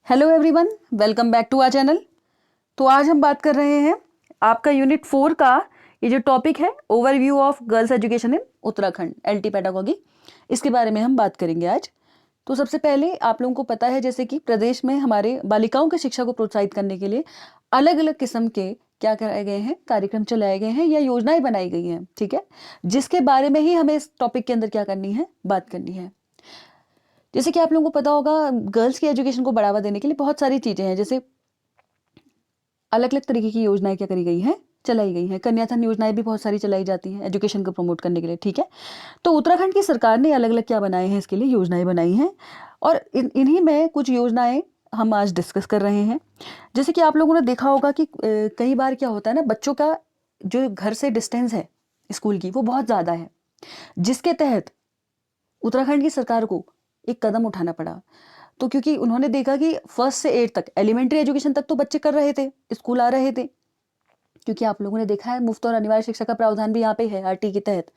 Hello everyone, welcome back to our channel. तो आज हम बात कर रहे हैं आपका यूनिट 4 का ये जो टॉपिक है overview of girls education in Uttarakhand LT pedagogy, इसके बारे में हम बात करेंगे आज। तो सबसे पहले आप लोगों को पता है जैसे कि प्रदेश में हमारे बालिकाओं की शिक्षा को प्रोत्साहित करने के लिए अलग अलग किस्म के क्या कराए गए हैं, कार्यक्रम चलाए गए हैं या योजनाएं बनाई गई हैं, ठीक है, जिसके बारे में ही हमें इस टॉपिक के अंदर क्या करनी है, बात करनी है। जैसे कि आप लोगों को पता होगा गर्ल्स की एजुकेशन को बढ़ावा देने के लिए बहुत सारी चीजें हैं, जैसे अलग अलग तरीके की योजनाएं क्या करी गई हैं, चलाई गई हैं। कन्याधन योजनाएं भी बहुत सारी चलाई जाती हैं एजुकेशन को प्रमोट करने के लिए, ठीक है। तो उत्तराखंड की सरकार ने अलग अलग क्या बनाए हैं, इसके लिए योजनाएं बनाई हैं और इन्हीं में कुछ योजनाएं हम आज डिस्कस कर रहे हैं। जैसे कि आप लोगों ने देखा होगा कि कई बार क्या होता है ना, बच्चों का जो घर से डिस्टेंस है स्कूल की वो बहुत ज़्यादा है, जिसके तहत उत्तराखंड की सरकार को एक कदम उठाना पड़ा। तो क्योंकि उन्होंने देखा कि 1st से 8 तक एलिमेंट्री एजुकेशन तक तो बच्चे कर रहे थे, स्कूल आ रहे थे, क्योंकि आप लोगों ने देखा है मुफ्त और अनिवार्य शिक्षा का प्रावधान भी यहाँ पे है आरटी के तहत।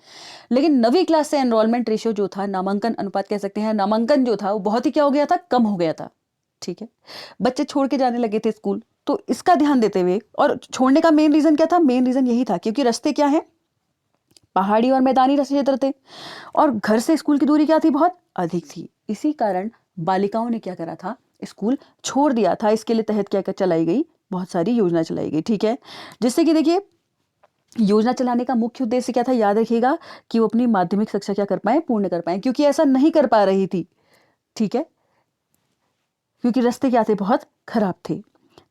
लेकिन 9वीं क्लास से एनरोलमेंट रेशियो जो था, नामांकन अनुपात कह सकते हैं, नामांकन जो था वो बहुत ही क्या हो गया था, कम हो गया था, ठीक है। बच्चे छोड़ के जाने लगे थे स्कूल। तो इसका ध्यान देते हुए, और छोड़ने का मेन रीजन क्या था, मेन रीजन यही था क्योंकि रास्ते क्या है, पहाड़ी और मैदानी क्षेत्र थे और घर से स्कूल की दूरी क्या थी, बहुत अधिक थी। इसी कारण बालिकाओं ने क्या करा था, स्कूल छोड़ दिया था। इसके लिए तहत क्या क्या चलाई गई, बहुत सारी योजना चलाई गई, ठीक है। जिससे कि देखिए योजना चलाने का मुख्य उद्देश्य क्या था, याद रखिएगा कि वो अपनी माध्यमिक शिक्षा क्या कर पाए, पूर्ण कर पाए, क्योंकि ऐसा नहीं कर पा रही थी, ठीक है, क्योंकि रास्ते क्या थे, बहुत खराब थे।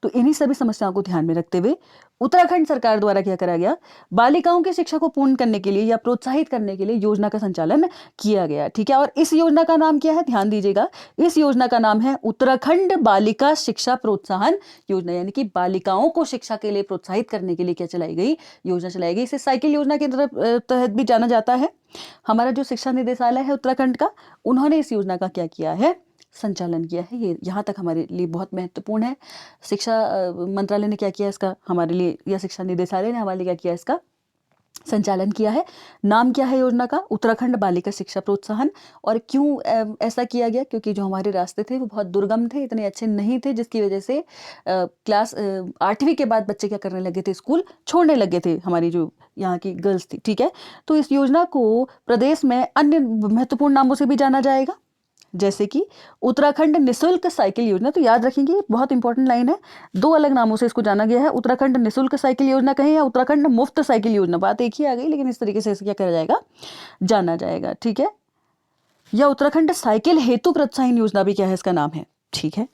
तो इन्हीं सभी समस्याओं को ध्यान में रखते हुए उत्तराखंड सरकार द्वारा क्या करा गया, बालिकाओं की शिक्षा को पूर्ण करने के लिए या प्रोत्साहित करने के लिए योजना का संचालन किया गया, ठीक है। और इस योजना का नाम क्या है, ध्यान दीजिएगा, इस योजना का नाम है उत्तराखंड बालिका शिक्षा प्रोत्साहन योजना। यानी कि बालिकाओं को शिक्षा के लिए प्रोत्साहित करने के लिए क्या चलाई गई, योजना चलाई गई। इसे साइकिल योजना के तहत भी जाना जाता है। हमारा जो शिक्षा निदेशालय है उत्तराखंड का, उन्होंने इस योजना का क्या किया है, संचालन किया है। ये यहाँ तक हमारे लिए बहुत महत्वपूर्ण है। शिक्षा मंत्रालय ने क्या किया इसका हमारे लिए, या शिक्षा निदेशालय ने हमारे लिए क्या किया, इसका संचालन किया है। नाम क्या है योजना का, उत्तराखंड बालिका शिक्षा प्रोत्साहन। और क्यों ऐसा किया गया, क्योंकि जो हमारे रास्ते थे वो बहुत दुर्गम थे, इतने अच्छे नहीं थे, जिसकी वजह से क्लास 8वीं के बाद बच्चे क्या करने लगे थे, स्कूल छोड़ने लगे थे, हमारी जो यहाँ की गर्ल्स थी, ठीक है। तो इस योजना को प्रदेश में अन्य महत्वपूर्ण नामों से भी जाना जाएगा, जैसे कि उत्तराखंड निशुल्क साइकिल योजना। तो याद रखेंगे, बहुत इंपॉर्टेंट लाइन है, 2 अलग नामों से इसको जाना गया है, उत्तराखंड निशुल्क साइकिल योजना कहें या उत्तराखंड मुफ्त साइकिल योजना, बात एक ही आ गई, लेकिन इस तरीके से इसे क्या करा जाएगा, जाना जाएगा, ठीक है। या उत्तराखंड साइकिल हेतु प्रोत्साहन योजना भी क्या है, इसका नाम है, ठीक है।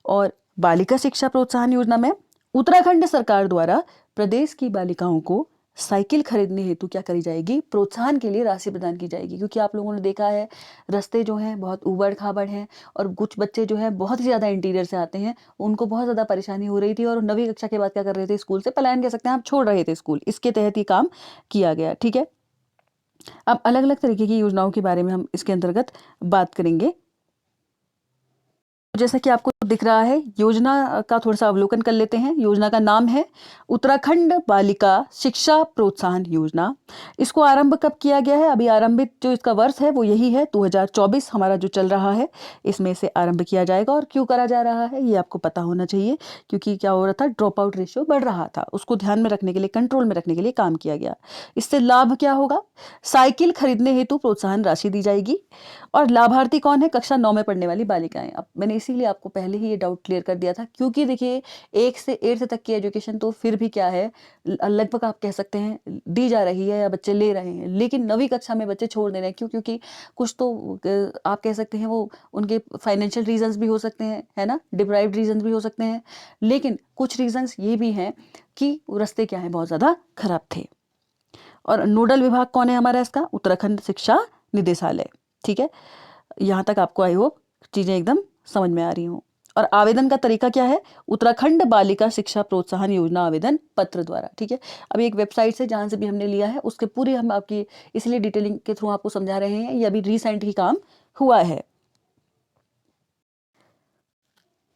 और बालिका शिक्षा प्रोत्साहन योजना में उत्तराखंड सरकार द्वारा प्रदेश की बालिकाओं को साइकिल खरीदने हेतु क्या करी जाएगी, प्रोत्साहन के लिए राशि प्रदान की जाएगी। क्योंकि आप लोगों ने देखा है रास्ते जो हैं बहुत उबड़ खाबड़ हैं और कुछ बच्चे जो हैं बहुत ही ज़्यादा इंटीरियर से आते हैं, उनको बहुत ज़्यादा परेशानी हो रही थी और 9वीं कक्षा के बाद क्या कर रहे थे, स्कूल से पलायन कह सकते हैं आप, छोड़ रहे थे स्कूल। इसके तहत ये काम किया गया, ठीक है। अब अलग अलग तरीके की योजनाओं के बारे में हम इसके अंतर्गत बात करेंगे। जैसा कि आपको दिख रहा है, योजना का थोड़ा सा अवलोकन कर लेते हैं। योजना का नाम है उत्तराखंड बालिका शिक्षा प्रोत्साहन योजना। इसको आरंभ कब किया गया है, अभी आरंभित जो इसका वर्ष है वो यही है, 2024 हमारा जो चल रहा है, इसमें से आरंभ किया जाएगा। और क्यों करा जा रहा है ये आपको पता होना चाहिए, क्योंकि क्या हो रहा था, ड्रॉप आउट रेशियो बढ़ रहा था, उसको ध्यान में रखने के लिए, कंट्रोल में रखने के लिए काम किया गया। इससे लाभ क्या होगा, साइकिल खरीदने हेतु प्रोत्साहन राशि दी जाएगी। और लाभार्थी कौन है, कक्षा 9 में पढ़ने वाली बालिकाएं। अब मैंने इसीलिए आपको पहले ही ये डाउट क्लियर कर दिया था, क्योंकि देखिए 1 से 8 तक की एजुकेशन तो फिर भी क्या है, लगभग आप कह सकते हैं दी जा रही है या बच्चे ले रहे हैं, लेकिन 9वीं कक्षा में बच्चे छोड़ दे रहे हैं। क्यों, क्योंकि कुछ तो आप कह सकते हैं वो उनके फाइनेंशियल रीजंस भी हो सकते हैं, है ना, डिप्राइव्ड रीजंस भी हो सकते हैं, लेकिन कुछ रीजंस ये भी हैं कि रास्ते क्या है, बहुत ज़्यादा खराब थे। और नोडल विभाग कौन है हमारा इसका, उत्तराखंड शिक्षा निदेशालय, ठीक है। यहाँ तक आपको आई होप चीजें एकदम समझ में आ रही हूँ। और आवेदन का तरीका क्या है, उत्तराखंड बालिका शिक्षा प्रोत्साहन योजना आवेदन पत्र द्वारा, ठीक है। अभी एक वेबसाइट से जहां से भी हमने लिया है उसके पूरी हम आपकी इसलिए डिटेलिंग के थ्रू आपको समझा रहे हैं, ये अभी रिसेंट ही काम हुआ है।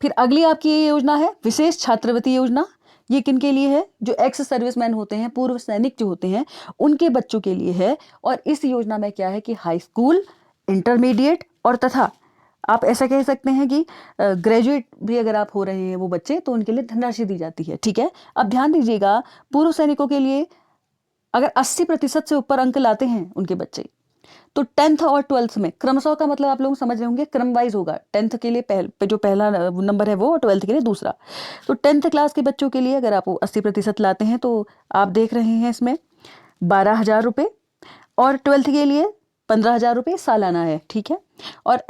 फिर अगली आपकी ये योजना है विशेष छात्रवृत्ति योजना। ये किन के लिए है, जो एक्स सर्विसमैन होते हैं, पूर्व सैनिक जो होते हैं, उनके बच्चों के लिए है। और इस योजना में क्या है कि हाई स्कूल, इंटरमीडिएट और तथा आप ऐसा कह सकते हैं कि ग्रेजुएट भी अगर आप हो रहे हैं वो बच्चे, तो उनके लिए धनराशि दी जाती है। ठीक है, अब ध्यान दीजिएगा, पूर्व सैनिकों के लिए अगर 80% से ऊपर अंक लाते हैं उनके बच्चे, तो 10th और 12th में क्रमशः का मतलब आप लोग समझ रहे होंगे, क्रम वाइज होगा। 10th के लिए जो पहला नंबर है वो, और 12th के लिए दूसरा। तो 10th क्लास के बच्चों के लिए अगर आप 80% लाते हैं तो आप देख रहे हैं इसमें 12,000 रुपये, और 12th के लिए 15,000 रुपये सालाना है। ठीक है, और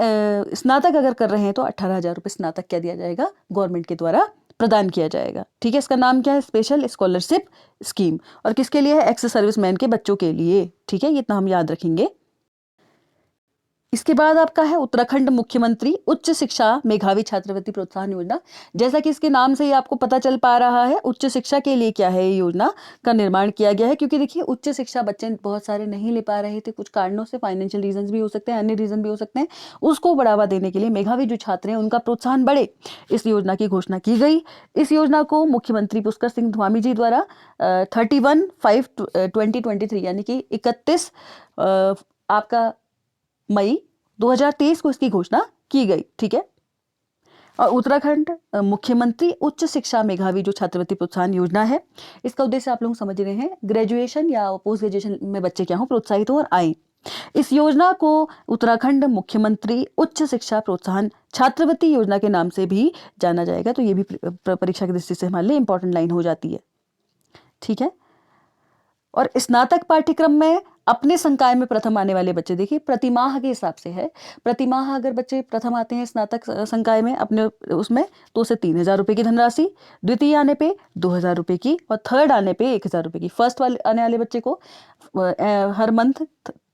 स्नातक अगर कर रहे हैं तो 18,000 रुपये स्नातक क्या दिया जाएगा, गवर्नमेंट के द्वारा प्रदान किया जाएगा। ठीक है, इसका नाम क्या है, स्पेशल स्कॉलरशिप स्कीम। और किसके लिए है, एक्स सर्विसमैन के बच्चों के लिए। ठीक है, ये इतना हम याद रखेंगे। इसके बाद आपका है उत्तराखंड मुख्यमंत्री उच्च शिक्षा मेधावी छात्रवृत्ति प्रोत्साहन योजना। जैसा कि इसके नाम से ही आपको पता चल पा रहा है, उच्च शिक्षा के लिए क्या है, ये योजना का निर्माण किया गया है। क्योंकि देखिए, उच्च शिक्षा बच्चे बहुत सारे नहीं ले पा रहे थे, कुछ कारणों से, फाइनेंशियल रीजंस भी हो सकते हैं, अन्य रीजन भी हो सकते हैं। उसको बढ़ावा देने के लिए मेधावी जो छात्र हैं उनका प्रोत्साहन बढ़े, इस योजना की घोषणा की गई। इस योजना को मुख्यमंत्री पुष्कर सिंह धामी जी द्वारा 31/5/2023 यानी कि 31 आपका मई 2023 को इसकी घोषणा की गई। ठीक है, और उत्तराखंड मुख्यमंत्री उच्च शिक्षा मेधावी जो छात्रवृत्ति प्रोत्साहन योजना है, इसका उद्देश्य आप लोग समझ रहे हैं, ग्रेजुएशन या पोस्ट ग्रेजुएशन में बच्चे क्या हो, प्रोत्साहित हो और आए। इस योजना को उत्तराखंड मुख्यमंत्री उच्च शिक्षा प्रोत्साहन छात्रवृत्ति योजना के नाम से भी जाना जाएगा। तो ये भी परीक्षा की दृष्टि से हमारे लिए इंपॉर्टेंट लाइन हो जाती है। ठीक है, और स्नातक पाठ्यक्रम में अपने संकाय में प्रथम आने वाले बच्चे, देखिए प्रतिमाह के हिसाब से है, प्रतिमाह अगर बच्चे प्रथम आते हैं स्नातक संकाय में अपने उसमें, तो उसे 3,000 रुपये की धनराशि, द्वितीय आने पे 2,000 रुपये की, और थर्ड आने पे 1,000 रुपये की। फर्स्ट वाले आने वाले बच्चे को हर मंथ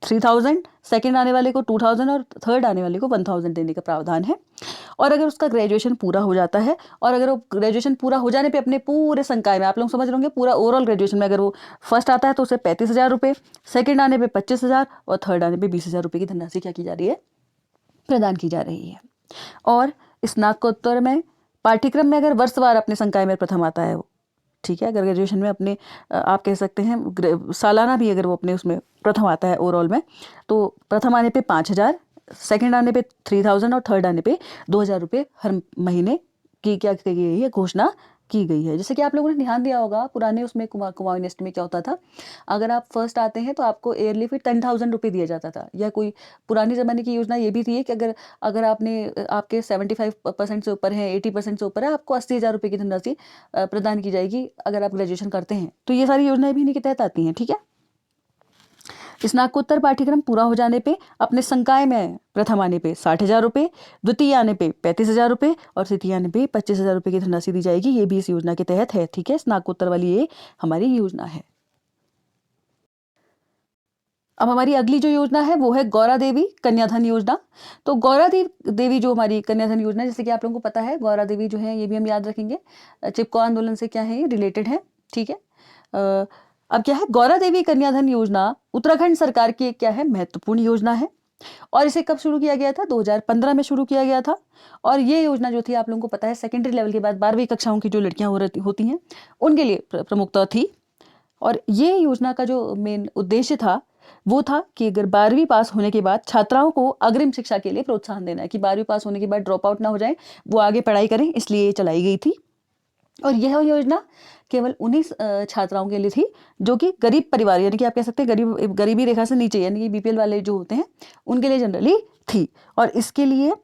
3,000, सेकेंड आने वाले को 2,000 और थर्ड आने वाले को 1,000 देने का प्रावधान है। और अगर उसका ग्रेजुएशन पूरा हो जाता है, और अगर वो ग्रेजुएशन पूरा हो जाने पे अपने पूरे संकाय में, आप लोग समझ रहे होंगे, पूरा ओवरऑल ग्रेजुएशन में अगर वो फर्स्ट आता है तो उसे 35,000 रुपये, सेकेंड आने पे 25,000 और थर्ड आने पे 20,000 रुपये की धनराशि क्या की जा रही है, प्रदान की जा रही है। और स्नातकोत्तर में पाठ्यक्रम में अगर वर्षवार अपने संकाय में प्रथम आता है वो, ठीक है, अगर ग्रेजुएशन में अपने आप कह सकते हैं सालाना भी अगर वो अपने उसमें प्रथम आता है ओवरऑल में, तो प्रथम आने पे 5,000, सेकंड आने पे 3,000 और थर्ड आने पे 2,000 रुपये हर महीने की क्या की गई है, घोषणा की गई है। जैसे कि आप लोगों ने ध्यान दिया होगा, पुराने उसमें कुमाऊं यूनिवर्सिटी में क्या होता था, अगर आप फर्स्ट आते हैं तो आपको ईयरली फिर 10,000 रुपये दिया जाता था। या कोई पुरानी ज़माने की योजना ये भी थी कि अगर आपने आपके 75% से ऊपर है, 80% से ऊपर है, आपको 80,000 रुपये की धनराशि प्रदान की जाएगी अगर आप ग्रेजुएशन करते हैं। तो ये सारी योजनाएं भी इन्हीं के तहत आती हैं। ठीक है, स्नातकोत्तर पाठ्यक्रम पूरा हो जाने पे अपने संकाय में प्रथम आने पे 60,000 रुपये, द्वितीय आने पे 35,000 रुपये और तृतीय आने पे 25,000 रुपये की धनराशि दी जाएगी। ये भी इस योजना के तहत है। ठीक है, स्नातकोत्तर वाली ये हमारी योजना है। अब हमारी अगली जो योजना है वो है गौरा देवी कन्याधन योजना। तो गौरा देवी जो हमारी कन्याधन योजना, जैसे कि आप लोगों को पता है, गौरा देवी जो है ये भी हम याद रखेंगे, चिपको आंदोलन से क्या है, ये रिलेटेड है। ठीक है, अब क्या है, गौरा देवी कन्याधन योजना उत्तराखंड सरकार की एक क्या है, महत्वपूर्ण योजना है। और इसे कब शुरू किया गया था, 2015 में शुरू किया गया था। और ये योजना जो थी, आप लोगों को पता है, सेकेंडरी लेवल के बाद 12वीं कक्षाओं की जो लड़कियां होती हैं उनके लिए प्रमुखता थी। और ये योजना का जो मेन उद्देश्य था वो था कि अगर 12वीं पास होने के बाद छात्राओं को अग्रिम शिक्षा के लिए प्रोत्साहन देना है, कि 12वीं पास होने के बाद ड्रॉप आउट ना हो जाए, वो आगे पढ़ाई करें, इसलिए ये चलाई गई थी। और यह योजना केवल उन्हीं छात्राओं के लिए थी जो कि गरीब परिवार, यानी कि आप कह सकते हैं गरीबी रेखा से नीचे, यानी कि बीपीएल वाले जो होते हैं उनके लिए जनरली थी। और इसके लिए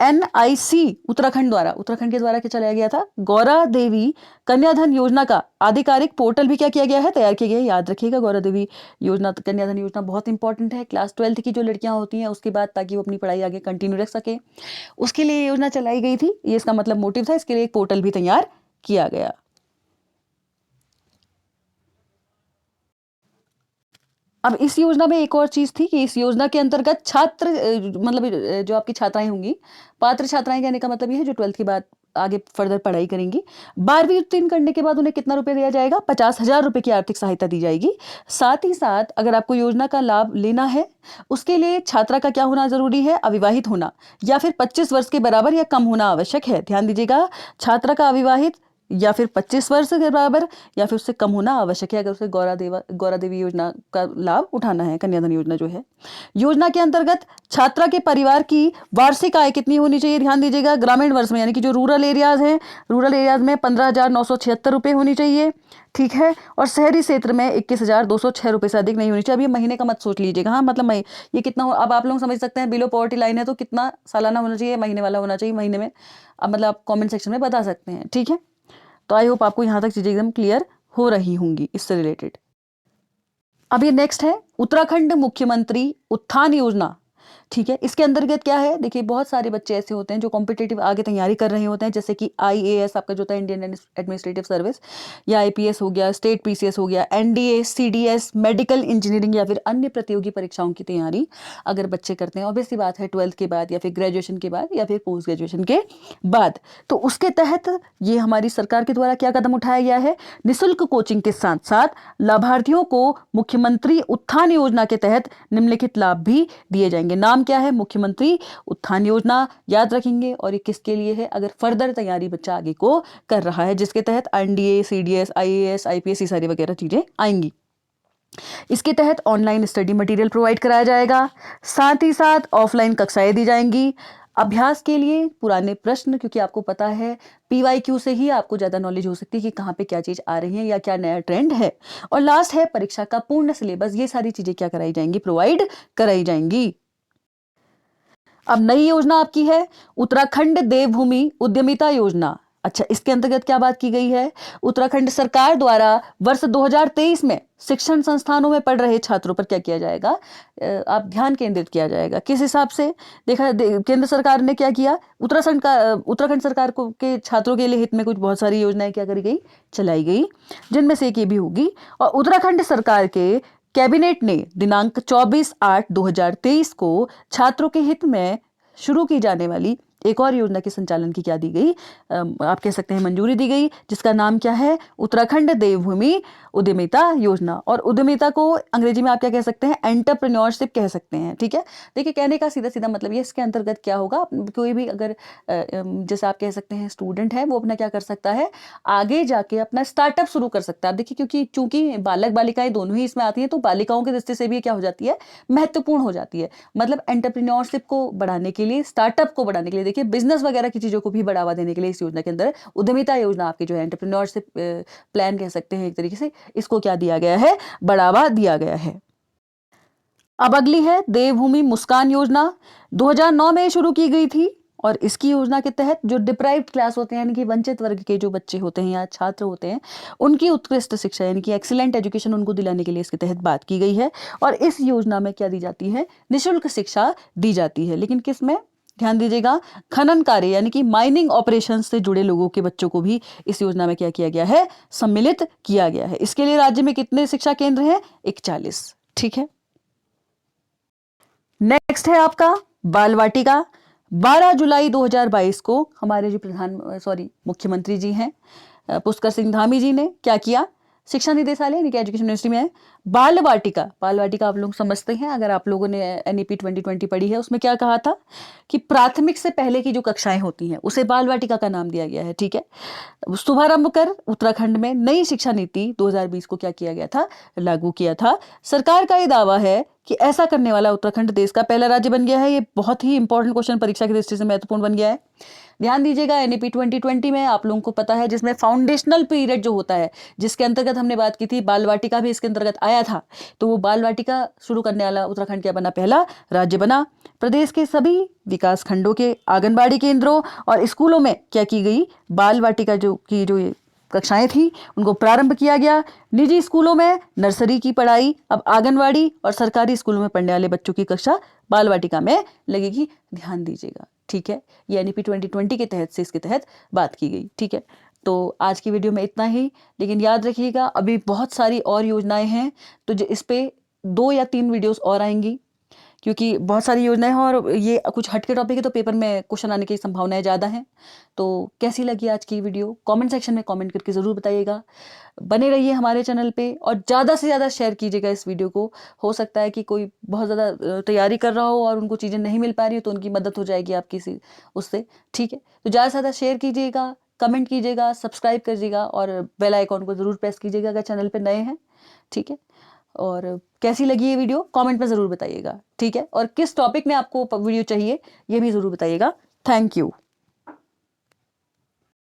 NIC उत्तराखंड के द्वारा क्या चलाया गया था, गौरा देवी कन्याधन योजना का आधिकारिक पोर्टल भी क्या किया गया है, तैयार किया गया है। याद रखिएगा, गौरा देवी योजना कन्याधन योजना बहुत इंपॉर्टेंट है क्लास 12th की जो लड़कियां होती हैं उसके बाद, ताकि वो अपनी पढ़ाई आगे कंटिन्यू रख सके, उसके लिए ये योजना चलाई गई थी। ये इसका मतलब मोटिव था। इसके लिए एक पोर्टल भी तैयार किया गया। अब इस योजना में एक और चीज थी कि इस योजना के अंतर्गत छात्र मतलब जो आपकी छात्राएं होंगी, पात्र छात्राएं, कहने का मतलब ये है जो 12th के बाद आगे फर्दर पढ़ाई करेंगी, 12वीं उत्तीर्ण करने के बाद उन्हें कितना रुपए दिया जाएगा, 50,000 रुपए की आर्थिक सहायता दी जाएगी। साथ ही साथ अगर आपको योजना का लाभ लेना है, उसके लिए छात्रा का क्या होना जरूरी है, अविवाहित होना या फिर 25 वर्ष के बराबर या कम होना आवश्यक है। ध्यान दीजिएगा, छात्रा का अविवाहित या फिर 25 वर्ष के बराबर या फिर उससे कम होना आवश्यक है अगर उसे गौरा देवी योजना का लाभ उठाना है। कन्याधन योजना जो है, योजना के अंतर्गत छात्रा के परिवार की वार्षिक आय कितनी होनी चाहिए, ध्यान दीजिएगा, ग्रामीण वर्ष में, यानी कि जो रूरल एरियाज हैं, रूरल एरियाज में 15,976 रुपये होनी चाहिए, ठीक है। और शहरी क्षेत्र में 21,206 रुपये से अधिक नहीं होनी चाहिए। अब ये महीने का मत सोच लीजिएगा, हाँ, मतलब ये कितना हो, अब आप लोग समझ सकते हैं, बिलो पॉवर्टी लाइन है तो कितना सालाना होना चाहिए, महीने वाला होना चाहिए, महीने में, अब मतलब आप कॉमेंट सेक्शन में बता सकते हैं, ठीक है। तो आई होप आपको यहाँ तक चीजें एकदम क्लियर हो रही होंगी इससे रिलेटेड। अब ये नेक्स्ट है उत्तराखंड मुख्यमंत्री उत्थान योजना, ठीक है। इसके अंतर्गत क्या है, देखिए बहुत सारे बच्चे ऐसे होते हैं जो कॉम्पिटेटिव आगे तैयारी कर रहे होते हैं, जैसे कि IAS आपका जो होता है इंडियन एडमिनिस्ट्रेटिव सर्विस, या IPS हो गया, स्टेट PCS हो गया, NDA, CDS, मेडिकल इंजीनियरिंग या फिर अन्य प्रतियोगी परीक्षाओं की तैयारी अगर बच्चे करते हैं, ऑब्वियसली बात है 12th के बाद या फिर ग्रेजुएशन के बाद या फिर पोस्ट ग्रेजुएशन के बाद, तो उसके तहत ये हमारी सरकार के द्वारा क्या कदम उठाया गया है, निःशुल्क कोचिंग के साथ साथ लाभार्थियों को मुख्यमंत्री उत्थान योजना के तहत निम्नलिखित लाभ भी दिए जाएंगे। नाम क्या है, मुख्यमंत्री उत्थान योजना, याद रखेंगे। और ये किसके लिए है, अगर फर्दर तैयारी बच्चा आगे को कर रहा है, जिसके तहत NDA, CDS, IAS, IPS ये सारी वगैरह चीजें आएंगी। इसके तहत ऑनलाइन स्टडी मटेरियल प्रोवाइड कराया जाएगा, साथ ही साथ ऑफलाइन कक्षाएं दी जाएंगी। अभ्यास के लिए पुराने प्रश्न, क्योंकि आपको पता है PYQ से ही आपको ज़्यादा नॉलेज हो सकती है कि कहाँ पे क्या चीज़ आ रही है या क्या नया ट्रेंड है। और लास्ट है परीक्षा का पूर्ण सिलेबस, ये सारी चीज़ें क्या कराई जाएंगी, प्रोवाइड कराई जाएंगी। अब नई योजना आपकी है उत्तराखंड देवभूमि उद्यमिता योजना। अच्छा, इसके अंतर्गत क्या बात की गई है, उत्तराखंड सरकार द्वारा वर्ष 2023 में शिक्षण संस्थानों में पढ़ रहे छात्रों पर क्या किया जाएगा, आप ध्यान केंद्रित किया जाएगा। किस हिसाब से, केंद्र सरकार ने क्या किया, उत्तराखंड सरकार को के छात्रों के लिए हित में कुछ बहुत सारी योजनाएं क्या करी गई, चलाई गई, जिनमें से एक ये भी होगी। और उत्तराखंड सरकार के कैबिनेट ने दिनांक 24/8/2023 को छात्रों के हित में शुरू की जाने वाली एक और योजना के संचालन की क्या दी गई, आप कह सकते हैं मंजूरी दी गई, जिसका नाम क्या है, उत्तराखंड देवभूमि उद्यमिता योजना। और उद्यमिता को अंग्रेजी में आप क्या कह सकते हैं, एंटरप्रेन्योरशिप कह सकते हैं, ठीक है। देखिए कहने का सीधा सीधा मतलब ये, इसके अंतर्गत क्या होगा, कोई भी अगर जैसे आप कह सकते हैं स्टूडेंट है, वो अपना क्या कर सकता है, आगे जाके अपना स्टार्टअप शुरू कर सकता है। आप देखिए क्योंकि चूंकि बालक बालिकाएं दोनों ही इसमें आती हैं, तो बालिकाओं के दृष्टि से भी क्या हो जाती है, महत्वपूर्ण हो जाती है। मतलब एंटरप्रेन्योरशिप को बढ़ाने के लिए, स्टार्टअप को बढ़ाने के लिए, देखिए बिजनेस वगैरह की चीजों को भी बढ़ावा देने के लिए इस योजना के अंदर उद्यमिता योजना आपकी जो है, एंटरप्रेन्योरशिप प्लान कह सकते हैं एक तरीके से, इसको क्या दिया गया है, बढ़ावा दिया गया है। अब अगली है देवभूमि मुस्कान योजना, 2009 में शुरू की गई थी। और इसकी योजना के तहत जो डिप्राइव्ड क्लास होते हैं, यानी कि वंचित वर्ग के जो बच्चे होते हैं या छात्र होते हैं, उनकी उत्कृष्ट शिक्षा यानी कि एक्सीलेंट एजुकेशन उनको दिलाने के लिए इसके तहत बात की गई है। और इस योजना में क्या दी जाती है, निःशुल्क शिक्षा दी जाती है। लेकिन किस में, ध्यान दीजिएगा, खनन कार्य यानी कि माइनिंग ऑपरेशन से जुड़े लोगों के बच्चों को भी इस योजना में क्या किया गया है, सम्मिलित किया गया है। इसके लिए राज्य में कितने शिक्षा केंद्र हैं, 41, ठीक है। नेक्स्ट है आपका बाल वाटिका। 12 जुलाई 2022 को हमारे जो मुख्यमंत्री जी हैं पुष्कर सिंह धामी जी ने क्या किया, शिक्षा निदेशालय यानी कि एजुकेशन मिनिस्ट्री में बाल वाटिका आप लोग समझते हैं, अगर आप लोगों ने NEP 2020 पढ़ी है, उसमें क्या कहा था कि प्राथमिक से पहले की जो कक्षाएं होती हैं उसे बाल वाटिका का नाम दिया गया है, ठीक है। शुभारंभ कर उत्तराखंड में नई शिक्षा नीति 2020 को क्या किया गया था, लागू किया था। सरकार का ये दावा है कि ऐसा करने वाला उत्तराखंड देश का पहला राज्य बन गया है। ये बहुत ही इंपॉर्टेंट क्वेश्चन परीक्षा की दृष्टि से महत्वपूर्ण बन गया है। ध्यान दीजिएगा, NEP 2020 में आप लोगों को पता है, जिसमें फाउंडेशनल पीरियड जो होता है, जिसके अंतर्गत हमने बात की थी, बाल वाटिका भी इसके अंतर्गत आया था, तो वो बाल वाटिका शुरू करने वाला उत्तराखंड क्या बना, पहला राज्य बना। प्रदेश के सभी विकास खंडों के आंगनबाड़ी केंद्रों और स्कूलों में क्या की गई, बाल वाटिका जो कक्षाएं थी उनको प्रारंभ किया गया। निजी स्कूलों में नर्सरी की पढ़ाई अब आंगनवाड़ी और सरकारी स्कूलों में पढ़ने वाले बच्चों की कक्षा बाल वाटिका में लगेगी। ध्यान दीजिएगा, ठीक है। ये NEP 2020 के तहत से इसके तहत बात की गई, ठीक है। तो आज की वीडियो में इतना ही, लेकिन याद रखिएगा अभी बहुत सारी और योजनाएं हैं, तो जो इस पे 2 या 3 वीडियोस और आएंगी, क्योंकि बहुत सारी योजनाएं हैं और ये कुछ हटके टॉपिक है, तो पेपर में क्वेश्चन आने की संभावनाएं ज़्यादा हैं। तो कैसी लगी आज की वीडियो, कमेंट सेक्शन में कमेंट करके ज़रूर बताइएगा। बने रहिए हमारे चैनल पे और ज़्यादा से ज़्यादा शेयर कीजिएगा इस वीडियो को। हो सकता है कि कोई बहुत ज़्यादा तैयारी कर रहा हो और उनको चीज़ें नहीं मिल पा रही हो, तो उनकी मदद हो जाएगी आपकी उससे, ठीक है। तो ज़्यादा से ज़्यादा शेयर कीजिएगा, कमेंट कीजिएगा, सब्सक्राइब करिएगा और बेल आइकॉन को ज़रूर प्रेस कीजिएगा अगर चैनल पे नए हैं, ठीक है। और कैसी लगी ये वीडियो कमेंट में ज़रूर बताइएगा, ठीक है। और किस टॉपिक में आपको वीडियो चाहिए ये भी ज़रूर बताइएगा। Thank you.